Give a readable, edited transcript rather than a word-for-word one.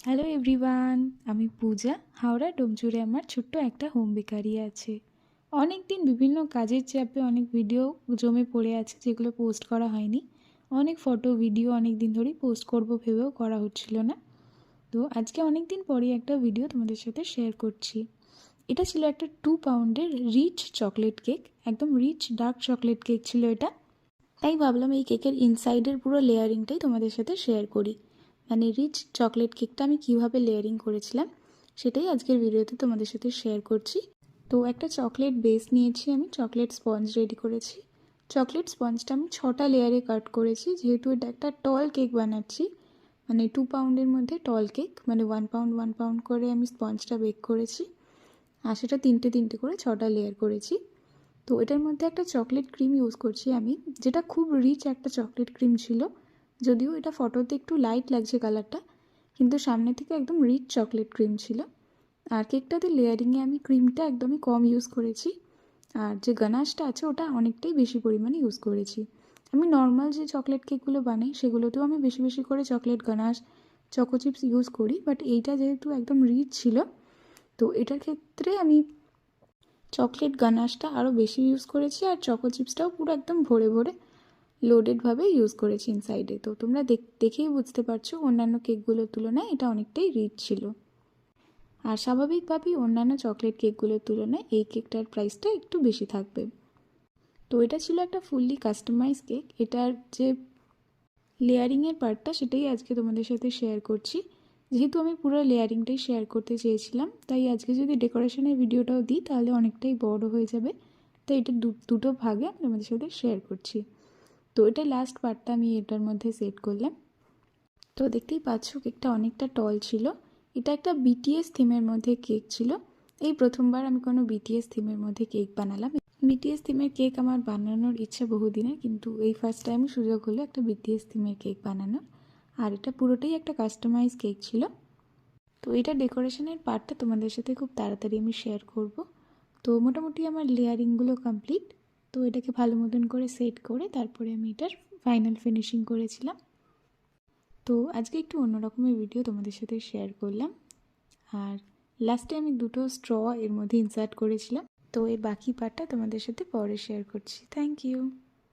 Hello everyone, আমি পূজা। হাওড়া ডোমজুড়ে আমার ছোট্ট একটা হোম বেকারি আছে। অনেক দিন বিভিন্ন কাজের চাপে অনেক ভিডিও জমে পড়ে আছে যেগুলো পোস্ট করা হয়নি। অনেক ফটো ভিডিও অনেক দিন ধরেই পোস্ট করব ভেবেও করা হচ্ছিল না। তো আজকে অনেক দিন পরেই একটা ভিডিও তোমাদের সাথে শেয়ার করছি। এটা ছিল একটা 2 পাউন্ডের রিচ চকলেট কেক, একদম রিচ ডার্ক চকলেট কেক ছিল এটা। তাই ভাবলাম এই কেকের ইনসাইডের পুরো লেয়ারিংটাই তোমাদের সাথে শেয়ার করি। মানে রিচ চকলেট কেকটা আমি কীভাবে লেয়ারিং করেছিলাম সেটাই আজকের ভিডিওতে তোমাদের সাথে শেয়ার করছি। তো একটা চকলেট বেস নিয়েছি, আমি চকলেট স্পঞ্জ রেডি করেছি। চকলেট স্পঞ্জটা আমি 6টা লেয়ারে কাট করেছি, যেহেতু এটা একটা টল কেক বানাচ্ছি। মানে 2 পাউন্ডের মধ্যে টল কেক, মানে 1 পাউন্ড করে আমি স্পঞ্জটা বেক করেছি। আর সেটা তিনটে করে 6টা লেয়ার করেছি। তো এটার মধ্যে একটা চকলেট ক্রিম ইউজ করছি আমি, যেটা খুব রিচ একটা চকলেট ক্রিম ছিল। যদিও এটা ফটোতে একটু লাইট লাগছে কালারটা, কিন্তু সামনে থেকে একদম রিচ চকলেট ক্রিম ছিল। আর কেকটাতে লেয়ারিংয়ে আমি ক্রিমটা একদমই কম ইউজ করেছি, আর যে গানাশটা আছে ওটা অনেকটাই বেশি পরিমাণে ইউজ করেছি। আমি নর্মাল যে চকলেট কেকগুলো বানাই সেগুলোতেও আমি বেশি করে chocolate ganache, choco chips use করি, বাট এইটা যেহেতু একদম রিচ ছিল তো এটার ক্ষেত্রে আমি চকলেট গানাশটা আরও বেশি ইউজ করেছি, আর চকো চিপসটাও পুরো একদম ভরে লোডেডভাবে ইউজ করেছি ইনসাইডে। তো তোমরা দেখেই বুঝতে পারছো অন্যান্য কেকগুলোর তুলনায় এটা অনেকটাই রিচ ছিল। আর স্বাভাবিকভাবেই অন্যান্য চকলেট কেকগুলোর তুলনায় এই কেকটার প্রাইসটা একটু বেশি থাকবে। তো এটা ছিল একটা ফুললি কাস্টমাইজ কেক। এটার যে লেয়ারিংয়ের পার্টটা সেটাই আজকে তোমাদের সাথে শেয়ার করছি। যেহেতু আমি পুরো লেয়ারিংটাই শেয়ার করতে চেয়েছিলাম, তাই আজকে যদি ডেকোরেশনের ভিডিওটাও দিই তাহলে অনেকটাই বড় হয়ে যাবে। তাই এটা দুটো ভাগে আমি তোমাদের সাথে শেয়ার করছি। তো এটা লাস্ট পার্টটা আমি এটার মধ্যে সেট করলাম। তো দেখতেই পাচ্ছ কেকটা অনেকটা টল ছিল। এটা একটা বিটিএস থিমের মধ্যে কেক ছিল। এই প্রথমবার আমি কোনো বিটিএস থিমের মধ্যে কেক বানালাম। বিটিএস থিমের কেক আমার বানানোর ইচ্ছা বহুদিনের, কিন্তু এই ফার্স্ট টাইম সুযোগ হলো একটা বিটিএস থিমের কেক বানানোর। আর এটা পুরোটাই একটা কাস্টমাইজ কেক ছিল। তো এটা ডেকোরেশনের পার্টটা তোমাদের সাথে খুব তাড়াতাড়ি আমি শেয়ার করব। তো মোটামুটি আমার লেয়ারিংগুলো কমপ্লিট। তো এটাকে ভালো মতন করে সেট করে তারপরে আমি এটার ফাইনাল ফিনিশিং করেছিলাম। তো আজকে একটু অন্য রকমের ভিডিও তোমাদের সাথে শেয়ার করলাম। আর লাস্টে আমি দুটো স্ট্র এর মধ্যে ইনসার্ট করেছিলাম। তো এই বাকি পার্টটা তোমাদের সাথে পরে শেয়ার করছি। Thank you.